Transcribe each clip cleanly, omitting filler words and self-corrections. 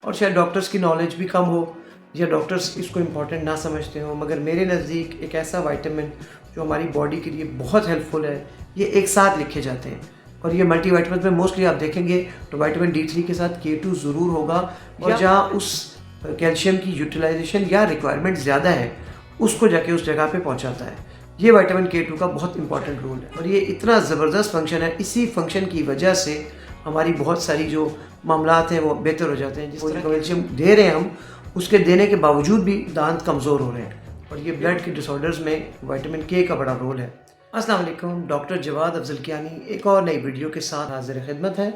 और शायद डॉक्टर्स की नॉलेज भी कम हो या डॉक्टर्स इसको इम्पॉर्टेंट ना समझते हो, मगर मेरे नज़दीक एक ऐसा विटामिन जो हमारी बॉडी के लिए बहुत हेल्पफुल है, ये एक साथ लिखे जाते हैं। और ये मल्टीविटामिन में मोस्टली आप देखेंगे तो विटामिन D3 के साथ K2 ज़रूर होगा, और जहाँ उस कैल्शियम की यूटिलाइजेशन या रिक्वायरमेंट ज़्यादा है उसको जाके उस जगह पे पहुँचाता है। ये विटामिन K2 का बहुत इंपॉर्टेंट रोल है और ये इतना ज़बरदस्त फंक्शन है। इसी फंक्शन की वजह से हमारी बहुत सारी जो मामलात हैं वो बेहतर हो जाते हैं। जिस तरह कैल्शियम दे रहे हैं हम, उसके देने के बावजूद भी दांत कमज़ोर हो रहे हैं, और ये ब्लड के डिसऑर्डर्स में विटामिन K का बड़ा रोल है। अस्सलाम वालेकुम, डॉक्टर जवाद अफजल कियानी एक और नई वीडियो के साथ हाजिर खिदमत है।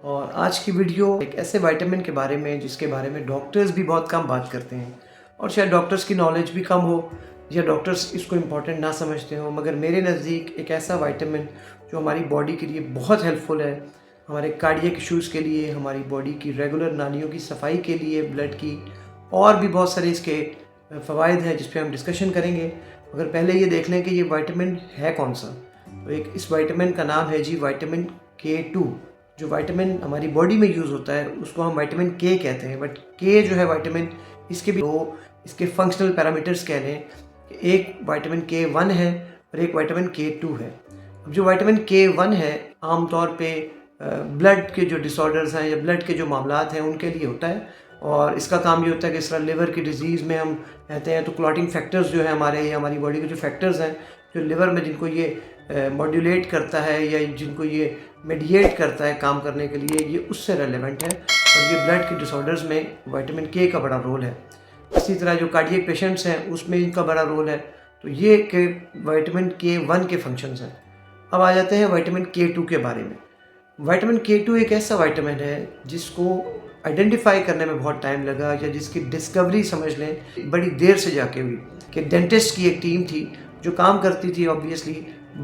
और आज की वीडियो एक ऐसे विटामिन के बारे में जिसके बारे में डॉक्टर्स भी बहुत कम बात करते हैं, और शायद डॉक्टर्स की नॉलेज भी कम हो या डॉक्टर्स इसको इम्पॉर्टेंट ना समझते हो, मगर मेरे नज़दीक एक ऐसा विटामिन जो हमारी बॉडी के लिए बहुत हेल्पफुल है, हमारे कार्डियक इश्यूज़ के लिए, हमारी बॉडी की रेगुलर नालियों की सफाई के लिए, ब्लड की, और भी बहुत सारे इसके फ़वाइद हैं जिस पे हम डिस्कशन करेंगे। मगर पहले ये देख लें कि ये विटामिन है कौन सा। तो एक इस विटामिन का नाम है जी विटामिन K2। जो विटामिन हमारी बॉडी में यूज़ होता है उसको हम विटामिन K कहते हैं, बट K जो है विटामिन, इसके भी दो इसके फंक्शनल पैरामीटर्स कह लें कि एक विटामिन K1 है और एक विटामिन K2 है। अब जो विटामिन K1 है आमतौर पे ब्लड के जो डिसऑर्डर्स हैं या ब्लड के जो मामलात हैं उनके लिए होता है, और इसका काम ये होता है कि इस तरह लिवर की डिजीज़ में हम कहते हैं तो क्लॉटिंग फैक्टर्स जो है हमारी बॉडी के जो फैक्टर्स हैं जो लिवर में, जिनको ये मॉड्यूलेट करता है या जिनको ये मेडिएट करता है काम करने के लिए, ये उससे रेलेवेंट है। और ये ब्लड के डिसऑर्डर्स में विटामिन K का बड़ा रोल है। इसी तरह जो कार्डियक पेशेंट्स हैं उसमें इनका बड़ा रोल है। तो ये के विटामिन K1 के फंक्शंस हैं। अब आ जाते हैं विटामिन K2 के बारे में। विटामिन K2 एक ऐसा विटामिन है जिसको आइडेंटिफाई करने में बहुत टाइम लगा, या जिसकी डिस्कवरी समझ लें बड़ी देर से जाके हुई। कि डेंटिस्ट की एक टीम थी जो काम करती थी ऑब्वियसली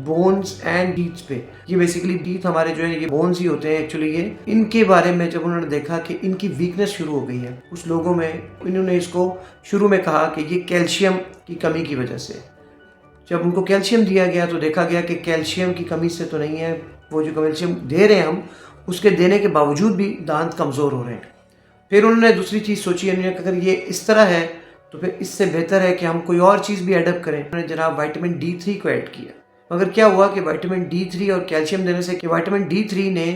बोन्स एंड टीथ पे। ये बेसिकली टीथ हमारे जो है ये बोन्स ही होते हैं एक्चुअली। ये इनके बारे में जब उन्होंने देखा कि इनकी वीकनेस शुरू हो गई है कुछ लोगों में, इन्होंने इसको शुरू में कहा कि ये कैल्शियम की कमी की वजह से। जब उनको कैल्शियम दिया गया तो देखा गया कि कैल्शियम की कमी से तो नहीं है, वो जो कैल्शियम दे रहे हैं हम, उसके देने के बावजूद भी दांत कमज़ोर हो रहे हैं। फिर उन्होंने दूसरी चीज़ सोची, उन्होंने अगर ये इस तरह है तो फिर इससे बेहतर है कि हम कोई और चीज़ भी एडअप करें। उन्होंने जनाब विटामिन D3 को ऐड किया। मगर क्या हुआ कि विटामिन D3 और कैल्शियम देने से कि विटामिन D3 ने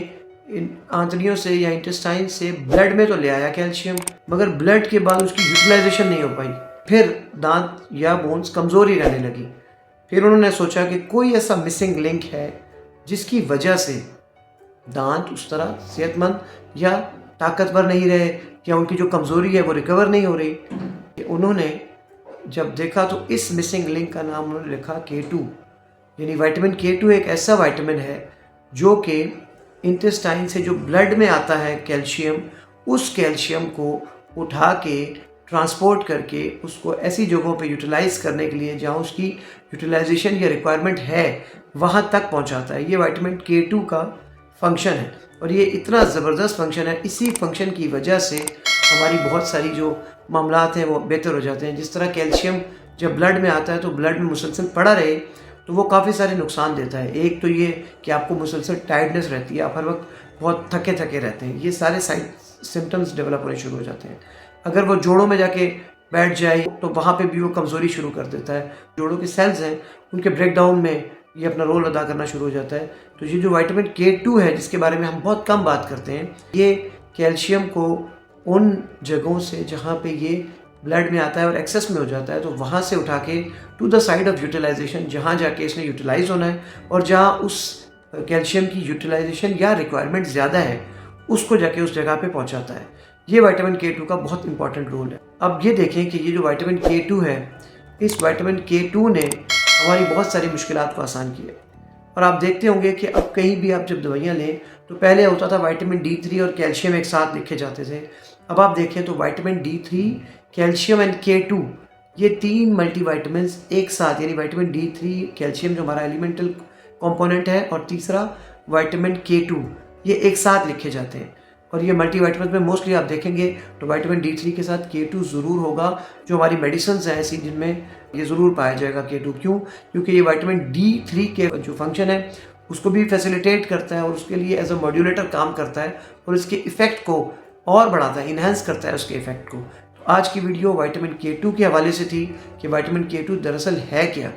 इन आंतड़ियों से या इंटेस्टाइन से ब्लड में तो ले आया कैल्शियम, मगर ब्लड के बाद उसकी यूटिलाइजेशन नहीं हो पाई। फिर दांत या बोन्स कमज़ोर ही रहने लगी। फिर उन्होंने सोचा कि कोई ऐसा मिसिंग लिंक है जिसकी वजह से दांत उस तरह सेहतमंद या ताकतवर नहीं रहे, या उनकी जो कमज़ोरी है वो रिकवर नहीं हो रही। उन्होंने जब देखा तो इस मिसिंग लिंक का नाम उन्होंने लिखा K2। यानी विटामिन K2 एक ऐसा विटामिन है जो कि इंटेस्टाइन से जो ब्लड में आता है कैल्शियम, उस कैल्शियम को उठा के ट्रांसपोर्ट करके उसको ऐसी जगहों पे यूटिलाइज़ करने के लिए जहाँ उसकी यूटिलाइजेशन या रिक्वायरमेंट है वहाँ तक पहुँचाता है। ये विटामिन K2 का फंक्शन है, और ये इतना ज़बरदस्त फंक्शन है। इसी फंक्शन की वजह से हमारी बहुत सारी जो मामलात हैं वो बेहतर हो जाते हैं। जिस तरह कैल्शियम जब ब्लड में आता है तो ब्लड में मुसलसल पड़ा रहे तो वो काफ़ी सारे नुकसान देता है। एक तो ये कि आपको मुसलसल टायर्डनेस रहती है, आप हर वक्त बहुत थके थके रहते हैं, ये सारे साइड सिम्टम्स डेवलप होने शुरू हो जाते हैं। अगर वो जोड़ों में जाके बैठ जाए तो वहाँ पे भी वो कमज़ोरी शुरू कर देता है। जोड़ों के सेल्स हैं उनके ब्रेकडाउन में ये अपना रोल अदा करना शुरू हो जाता है। तो ये जो विटामिन K2 है जिसके बारे में हम बहुत कम बात करते हैं, ये कैल्शियम को उन जगहों से जहाँ पे ये ब्लड में आता है और एक्सेस में हो जाता है, तो वहाँ से उठा के to the side of utilization, जहाँ जाके इसने यूटिलाइज होना है और जहाँ उस कैल्शियम की यूटिलाइजेशन या रिक्वायरमेंट ज़्यादा है उसको जाके उस जगह पे पहुँचाता है। ये विटामिन K2 का बहुत इंपॉर्टेंट रोल है। अब ये देखें कि ये जो विटामिन K2 है, इस विटामिन K2 ने हमारी बहुत सारी मुश्किलात को आसान किया। और आप देखते होंगे कि अब कहीं भी आप जब दवाइयाँ लें तो पहले होता था विटामिन D3 और कैल्शियम एक साथ लिखे जाते थे। अब आप देखें तो vitamin D3, calcium and K2, ये तीन मल्टीविटामिन्स एक साथ, यानी विटामिन D3 कैल्शियम जो हमारा एलिमेंटल कंपोनेंट है, और तीसरा विटामिन K2, ये एक साथ लिखे जाते हैं। और ये मल्टीविटामिन में मोस्टली आप देखेंगे तो विटामिन D3 के साथ K2 ज़रूर होगा। जो हमारी मेडिसिन हैं ऐसी जिनमें ये ज़रूर पाया जाएगा K2। क्यों? क्योंकि ये विटामिन D3 के जो फंक्शन है उसको भी फैसिलिटेट करता है और उसके लिए एज अ मॉड्यूलेटर काम करता है, और इसके इफ़ेक्ट को और बढ़ाता है, इन्हेंस करता है उसके इफ़ेक्ट को। तो आज की वीडियो विटामिन K2 के हवाले से थी कि विटामिन K2 दरअसल है क्या।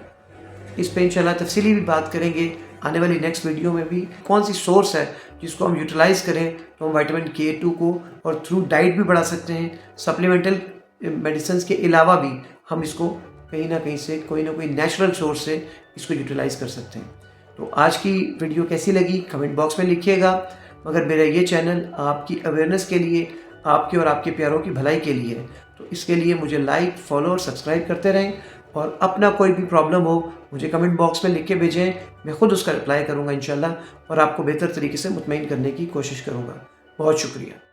इस पे इंशाल्लाह तफसीली भी बात करेंगे आने वाली नेक्स्ट वीडियो में भी। कौन सी सोर्स है जिसको हम यूटिलाइज़ करें तो हम विटामिन K2 को और थ्रू डाइट भी बढ़ा सकते हैं, सप्लीमेंटल मेडिसिन के अलावा भी हम इसको कहीं ना कहीं से कोई ना कोई नेचुरल सोर्स से इसको यूटिलाइज़ कर सकते हैं। तो आज की वीडियो कैसी लगी कमेंट बॉक्स में लिखिएगा। मगर मेरा ये चैनल आपकी अवेयरनेस के लिए, आपके और आपके प्यारों की भलाई के लिए है, तो इसके लिए मुझे लाइक, फॉलो और सब्सक्राइब करते रहें। और अपना कोई भी प्रॉब्लम हो मुझे कमेंट बॉक्स में लिख के भेजें, मैं खुद उसका रिप्लाई करूँगा इंशाल्लाह और आपको बेहतर तरीके से मुतमईन करने की कोशिश करूँगा। बहुत शुक्रिया।